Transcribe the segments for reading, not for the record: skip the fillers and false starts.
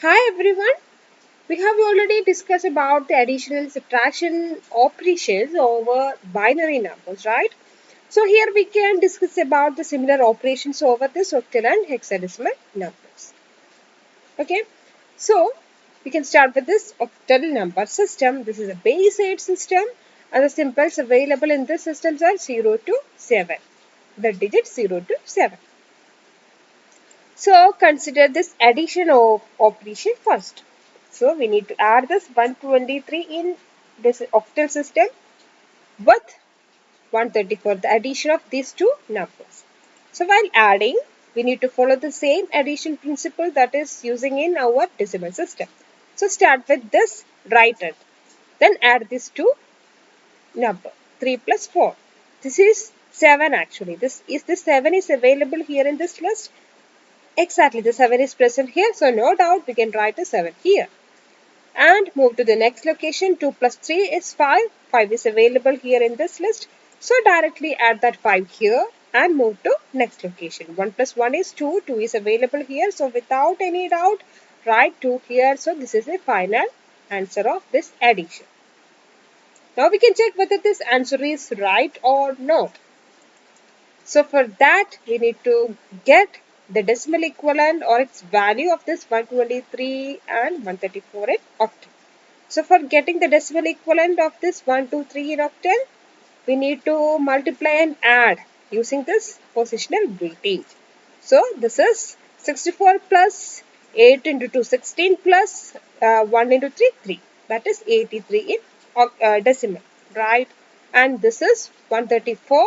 Hi everyone. We have already discussed about the addition and subtraction operations over binary numbers, right? So here we can discuss about the similar operations over this octal and hexadecimal numbers. Okay. So we can start with this octal number system. This is a base 8 system and the symbols available in this system are 0 to 7. The digits 0 to 7. So consider this addition of operation first. So we need to add this 123 in this octal system with 134, the addition of these two numbers. So while adding, we need to follow the same addition principle that is using in our decimal system. So start with this right hand, then add these two number 3 plus 4. This is 7 actually. This 7 is available here in this list. Exactly, the 7 is present here, so no doubt we can write a 7 here. And move to the next location. 2 plus 3 is 5. 5 is available here in this list. So directly add that 5 here and move to next location. 1 plus 1 is 2. 2 is available here. So without any doubt, write 2 here. So this is the final answer of this addition. Now we can check whether this answer is right or not. So for that, we need to get the decimal equivalent or its value of this 123 and 134 in octal. So for getting the decimal equivalent of this 123 in octal, we need to multiply and add using this positional weightage. So this is 64 plus 8 into 2, 16 plus 1 into 3, 3. That is 83 in decimal, right? And this is 134.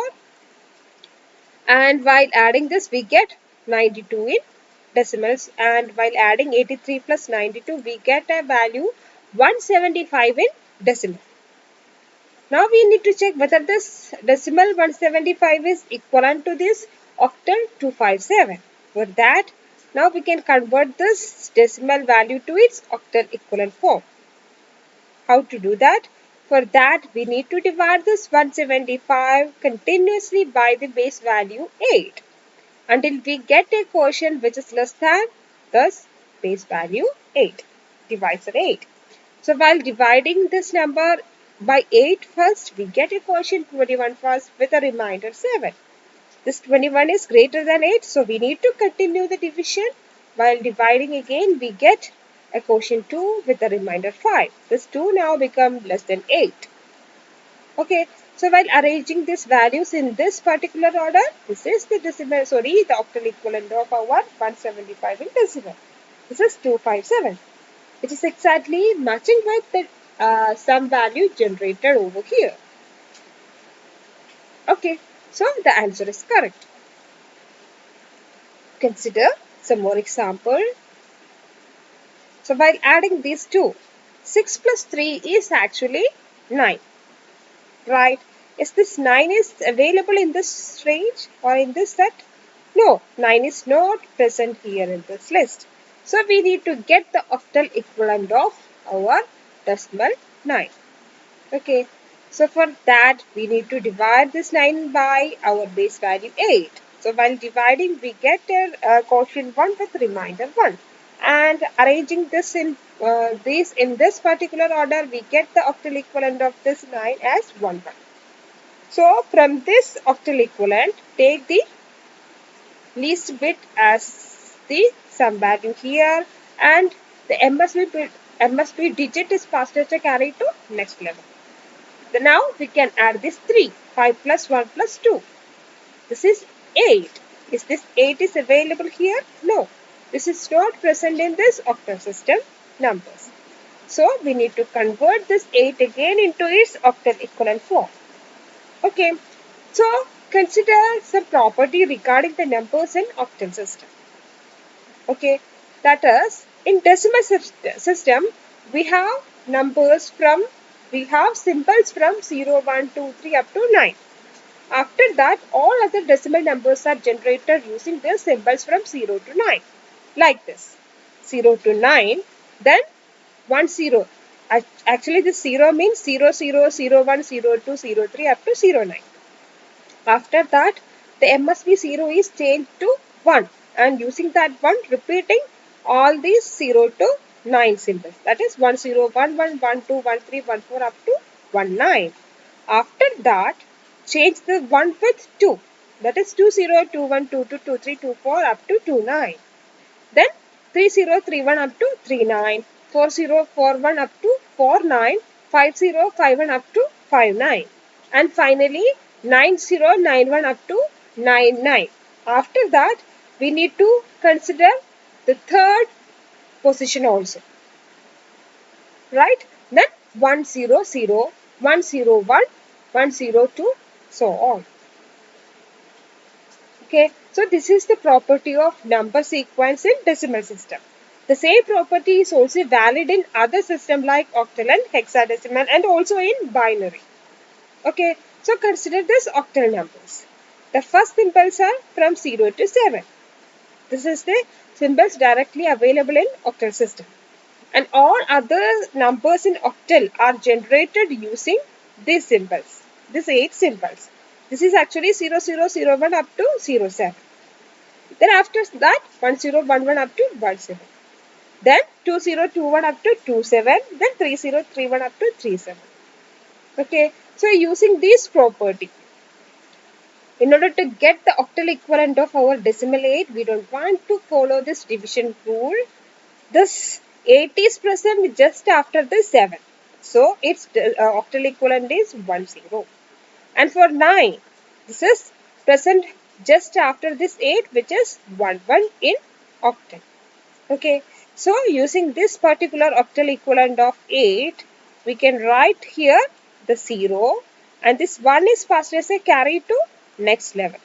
And while adding this, we get 92 in decimals. And while adding 83 plus 92, we get a value 175 in decimal. Now we need to check whether this decimal 175 is equivalent to this octal 257. For that, now we can convert this decimal value to its octal equivalent form. How to do that? For that, we need to divide this 175 continuously by the base value 8 until we get a quotient which is less than this base value 8 divised by 8. So while dividing this number by 8 first, we get a quotient 21 first with a remainder 7. This 21 is greater than 8, so we need to continue the division. While dividing again, we get a quotient 2 with a remainder 5. This 2 now becomes less than 8. Okay, so while arranging these values in this particular order, this is the the octal equivalent of our 175 in decimal. This is 257, which is exactly matching with the sum value generated over here. Okay, so the answer is correct. Consider some more example. So while adding these two, 6 plus 3 is actually 9. Right? Is this 9 is available in this range or in this set? No, 9 is not present here in this list. So we need to get the octal equivalent of our decimal 9. Okay. So for that, we need to divide this 9 by our base value 8. So while dividing, we get a quotient 1 with remainder 1. And arranging this in this particular order, we get the octal equivalent of this 9 as 1, 1. So from this octal equivalent, take the least bit as the sum value here, and the MSB digit is faster to carry to next level. Now we can add this 3. 5 plus 1 plus 2. This is 8. Is this 8 is available here? No. This is not present in this octal system numbers. So we need to convert this 8 again into its octal equivalent form. Okay. So consider some property regarding the numbers in octal system. Okay. That is, in decimal system, we have symbols from 0, 1, 2, 3 up to 9. After that, all other decimal numbers are generated using their symbols from 0 to 9. Like this. 0 to 9, then 1, 0. Actually, this 0 means 0, 0, 0, 1, 0, 2, 0, 3 up to 0, 9. After that, the MSB 0 is changed to 1. And using that 1, repeating all these 0 to 9 symbols. That is 1 0 1 1 1 2 1 3 1 4 up to 1 9. After that, change the 1 with 2. That is 2 0 2 1 2 2 2 3 2 4 up to 2 9. Then 3 0 3 1 up to 3 9. 4 0 4 1 up to 4 9. 5 0 5 1 up to 5 9. And finally 9 0 9 1 up to 9 9. After that, we need to consider the third position also, right? Then 1 0 0 1 0 1 1 0 2, so on. Okay, so this is the property of number sequence in decimal system. The same property is also valid in other systems like octal and hexadecimal and also in binary. Okay, so consider this octal numbers. The first symbols are from 0 to 7. This is the symbols directly available in octal system. And all other numbers in octal are generated using these symbols, these 8 symbols. This is actually 0 0 0 1 up to 0 7. Then after that 1 0 1 1 up to 1 7. Then 2 0 2 1 up to 2 7. Then 3 0 3 1 up to 3 7. Okay, so using this property, in order to get the octal equivalent of our decimal 8, we don't want to follow this division rule. This 8 is present just after the 7. So its octal equivalent is 1 0. And for 9, this is present just after this 8, which is 1 1 in octal. Okay, so using this particular octal equivalent of 8, we can write here the 0, and this 1 is passed as a carry to next level.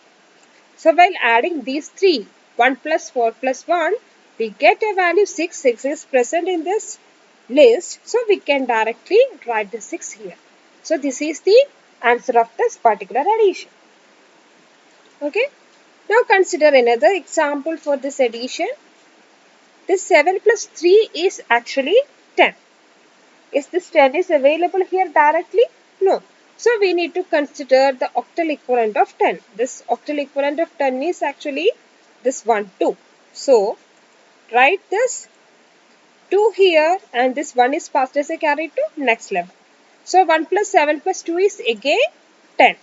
So while adding these three, 1 plus 4 plus 1, we get a value 6. 6 is present in this list, so we can directly write the 6 here. So this is the answer of this particular addition. Okay, now consider another example for this addition. This 7 plus 3 is actually 10. Is this 10 is available here directly? No. So we need to consider the octal equivalent of 10. This octal equivalent of 10 is actually this 1, 2. So write this 2 here, and this 1 is passed as a carry to next level. So 1 plus 7 plus 2 is again 10.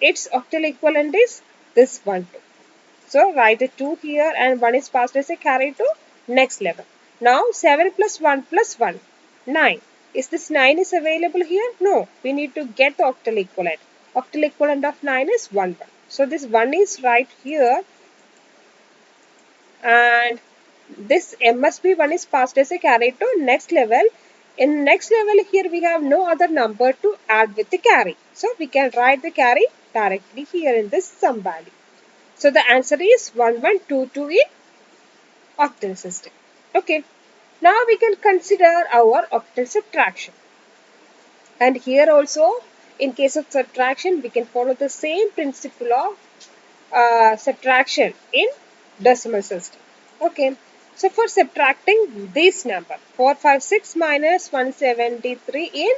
Its octal equivalent is this 1, 2. So write a 2 here, and 1 is passed as a carry to next level. Now 7 plus 1 plus 1, 9. Is this 9 is available here? No. We need to get the octal equivalent. Octal equivalent of 9 is 1, 1. So this 1 is right here, and this MSB 1 is passed as a carry to next level. In next level here we have no other number to add with the carry. So we can write the carry directly here in this sum value. So the answer is 1122 in octal system. Okay. Now we can consider our octal subtraction. And here also, in case of subtraction, we can follow the same principle of subtraction in decimal system. Okay. So for subtracting this number, 456 minus 173 in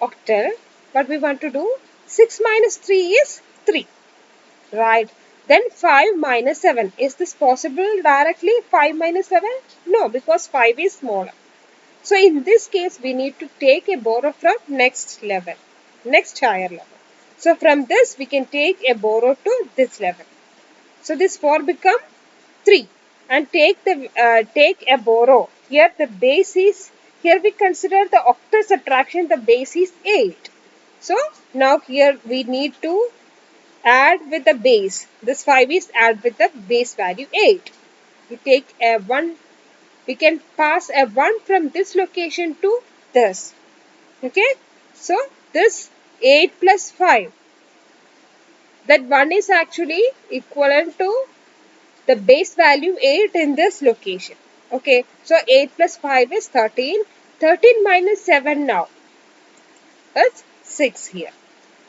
octal, what we want to do? 6 minus 3 is 3. Right. Then 5 minus 7. Is this possible directly? 5 minus 7? No, because 5 is smaller. So in this case, we need to take a borrow from next level, next higher level. So from this, we can take a borrow to this level. So this 4 become 3. And take a borrow. Here the base is, here we consider the octal subtraction, the base is 8. So now here we need to add with the base. This 5 is add with the base value 8. We take a 1. We can pass a 1 from this location to this. Okay. So this 8 plus 5. That 1 is actually equivalent to the base value 8 in this location. Okay. So 8 plus 5 is 13. 13 minus 7 now is 6 here.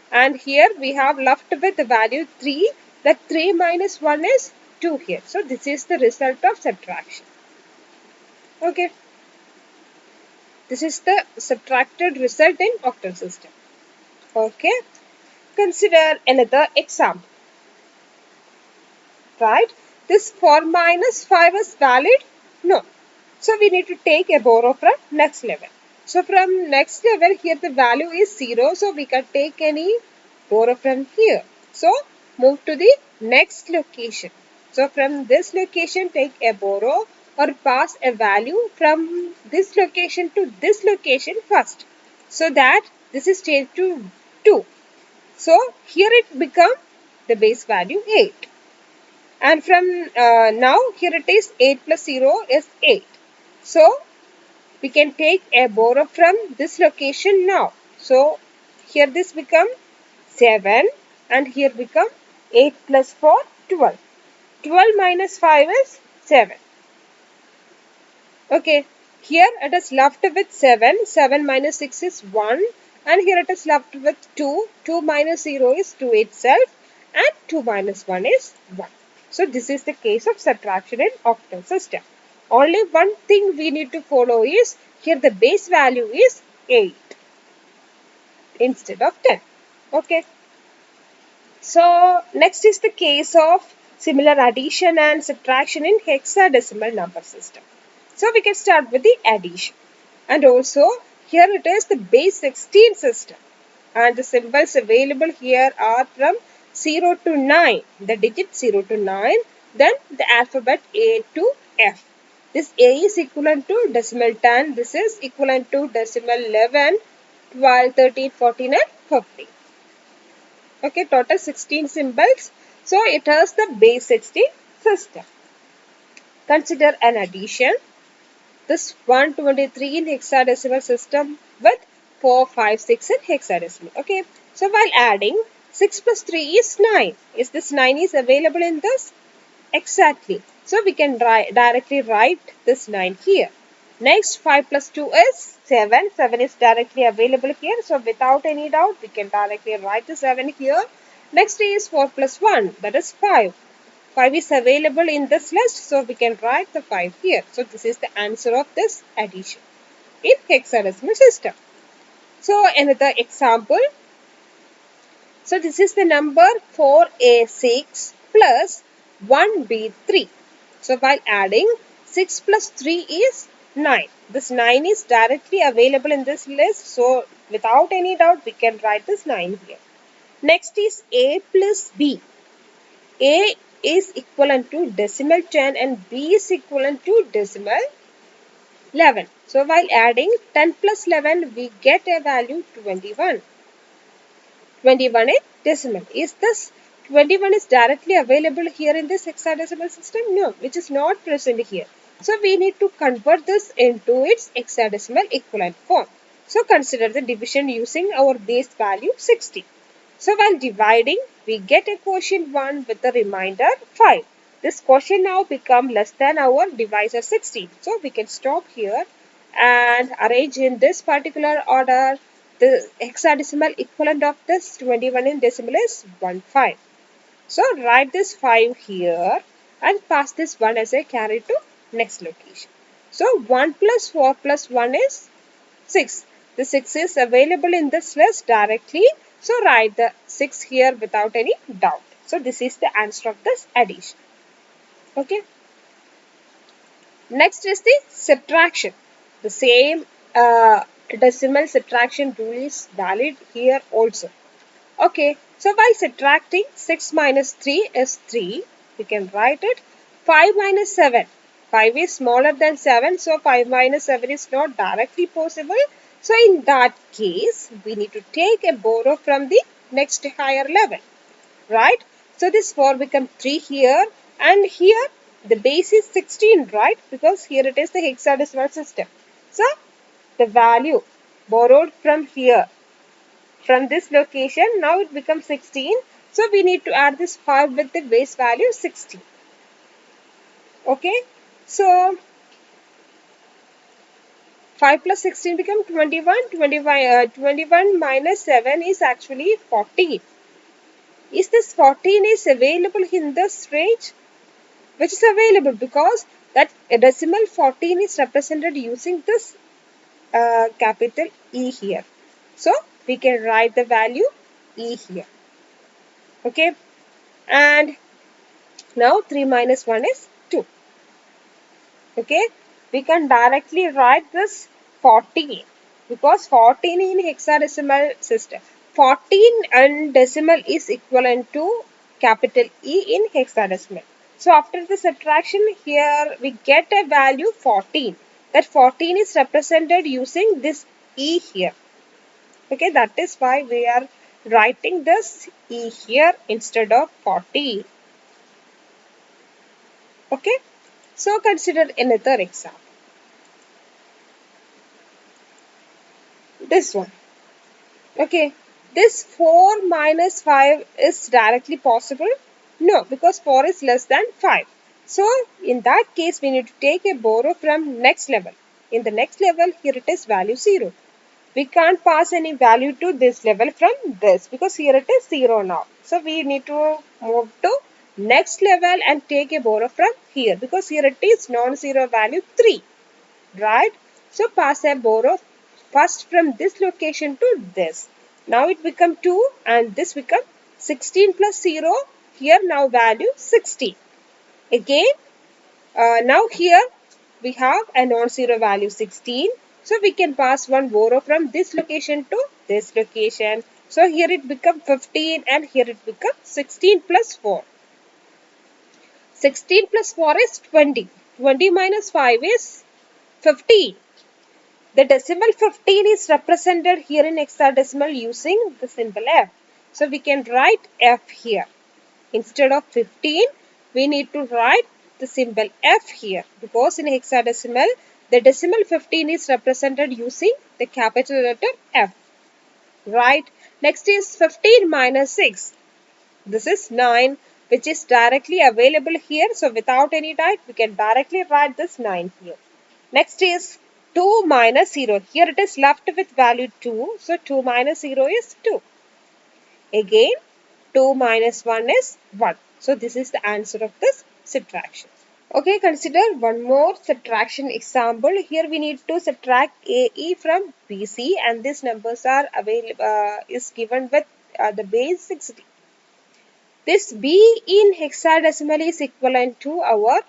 And here we have left with the value 3. That 3 minus 1 is 2 here. So this is the result of subtraction. Okay. This is the subtracted result in octal system. Okay. Consider another example. Right. This 4 minus 5 is valid? No. So we need to take a borrow from next level. So from next level here the value is 0. So we can take any borrow from here. So move to the next location. So from this location take a borrow or pass a value from this location to this location first. So that this is changed to 2. So here it become the base value 8. And from now here it is 8 plus 0 is 8. So we can take a borrow from this location now. So here this become 7 and here become 8 plus 4 12. 12 minus 5 is 7. Okay, here it is left with 7. 7 minus 6 is 1 and here it is left with 2. 2 minus 0 is 2 itself and 2 minus 1 is 1. So this is the case of subtraction in octal system. Only one thing we need to follow is here the base value is 8 instead of 10. Okay. So next is the case of similar addition and subtraction in hexadecimal number system. So we can start with the addition. And also here it is the base 16 system. And the symbols available here are from 0 to 9. The digit 0 to 9. Then the alphabet A to F. This A is equivalent to decimal 10. This is equivalent to decimal 11, 12, 13, 14 and 15. Okay, total 16 symbols. So it has the base 16 system. Consider an addition. This 123 in hexadecimal system with 4, 5, 6 in hexadecimal. Okay, so while adding 6 plus 3 is 9. Is this 9 is available in this? Exactly. So we can directly write this 9 here. Next 5 plus 2 is 7. 7 is directly available here. So without any doubt we can directly write the 7 here. Next is 4 plus 1, that is 5. 5 is available in this list, so we can write the 5 here. So this is the answer of this addition in hexadecimal system. So another example. So this is the number 4a6 plus 1b3. So while adding 6 plus 3 is 9. This 9 is directly available in this list. So without any doubt we can write this 9 here. Next is a plus b. A is equivalent to decimal 10 and B is equivalent to decimal 11. So while adding 10 plus 11 we get a value 21. 21 is decimal. Is this 21 is directly available here in this hexadecimal system? No, which is not present here. So we need to convert this into its hexadecimal equivalent form. So consider the division using our base value 60. So while dividing, we get a quotient 1 with the remainder 5. This quotient now become less than our divisor 16. So we can stop here and arrange in this particular order. The hexadecimal equivalent of this 21 in decimal is 15. So write this 5 here and pass this 1 as a carry to next location. So 1 plus 4 plus 1 is 6. The 6 is available in this list directly. So write the 6 here without any doubt. So this is the answer of this addition. Okay. Next is the subtraction. The same decimal subtraction rule is valid here also. Okay. So while subtracting 6 minus 3 is 3. We can write it 5 minus 7. 5 is smaller than 7. So 5 minus 7 is not directly possible. So in that case, we need to take a borrow from the next higher level, right? So this 4 becomes 3 here and here the base is 16, right? Because here it is the hexadecimal system. So the value borrowed from here, from this location, now it becomes 16. So we need to add this 5 with the base value 16. Okay, so 5 plus 16 become 21. 21 minus 7 is actually 14. Is this 14 is available in this range? Which is available because that decimal 14 is represented using this capital E here. So we can write the value E here. Okay. And now 3 minus 1 is 2. Okay. we can directly write this 14 because 14 in hexadecimal system. 14 and decimal is equivalent to capital E in hexadecimal. So after the subtraction here we get a value 14. That 14 is represented using this E here. Okay, that is why we are writing this E here instead of 14. Okay, so consider another example. This one. Okay, this 4 minus 5 is directly possible? No, because 4 is less than 5. So, in that case, we need to take a borrow from next level. In the next level, here it is value 0. We can't pass any value to this level from this because here it is 0 now. So, we need to move to next level and take a borrow from here because here it is non-zero value 3. Right? So pass a borrow first from this location to this. Now it become 2 and this become 16 plus 0. Here now value 16. Again, now here we have a non-zero value 16. So we can pass one borrow from this location to this location. So here it become 15 and here it become 16 plus 4. 16 plus 4 is 20. 20 minus 5 is 15. The decimal 15 is represented here in hexadecimal using the symbol F. So we can write F here. Instead of 15, we need to write the symbol F here because in hexadecimal, the decimal 15 is represented using the capital letter F. Right? Next is 15 minus 6. This is 9, which is directly available here. So without any doubt, we can directly write this 9 here. Next is 2 minus 0. Here it is left with value 2. So 2 minus 0 is 2. Again, 2 minus 1 is 1. So this is the answer of this subtraction. Okay, consider one more subtraction example. Here we need to subtract AE from BC and these numbers are available is given with the base 60. This B in hexadecimal is equivalent to our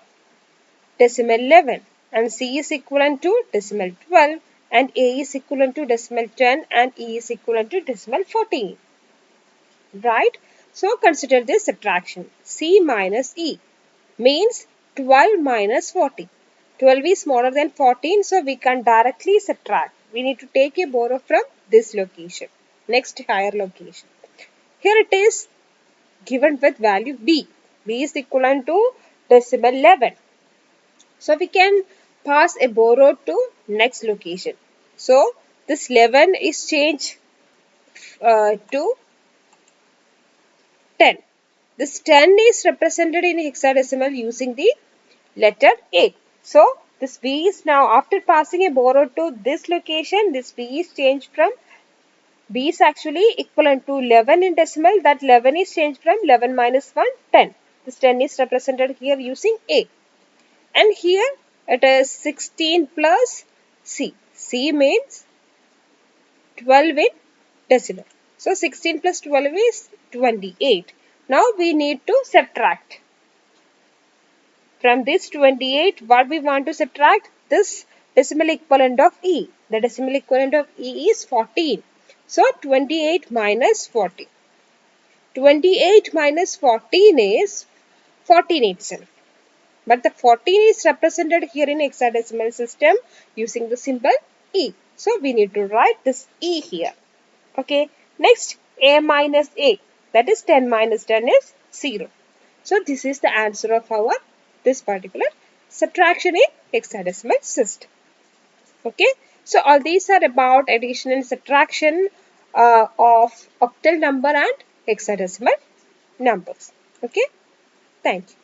decimal 11 and C is equivalent to decimal 12 and A is equivalent to decimal 10 and E is equivalent to decimal 14. Right? So consider this subtraction. C minus E means 12 minus 14. 12 is smaller than 14, so we can directly subtract. We need to take a borrow from this location. Next higher location. Here it is given with value B. B is equivalent to decimal 11. So we can pass a borrow to next location. So this 11 is changed to 10. This 10 is represented in hexadecimal using the letter A. So this B is now after passing a borrow to this location, this B is changed from B is actually equivalent to 11 in decimal. That 11 is changed from 11 minus 1, 10. This 10 is represented here using A. And here it is 16 plus C. C means 12 in decimal. So 16 plus 12 is 28. Now we need to subtract. From this 28, what we want to subtract? This decimal equivalent of E. The decimal equivalent of E is 14. So 28 minus 14. 28 minus 14 is 14 itself. But the 14 is represented here in hexadecimal system using the symbol E. So we need to write this E here. Okay. Next, A minus A. That is 10 minus 10 is 0. So this is the answer of our this particular subtraction in hexadecimal system. Okay. So all these are about addition and subtraction of octal number and hexadecimal numbers. Okay. Thank you.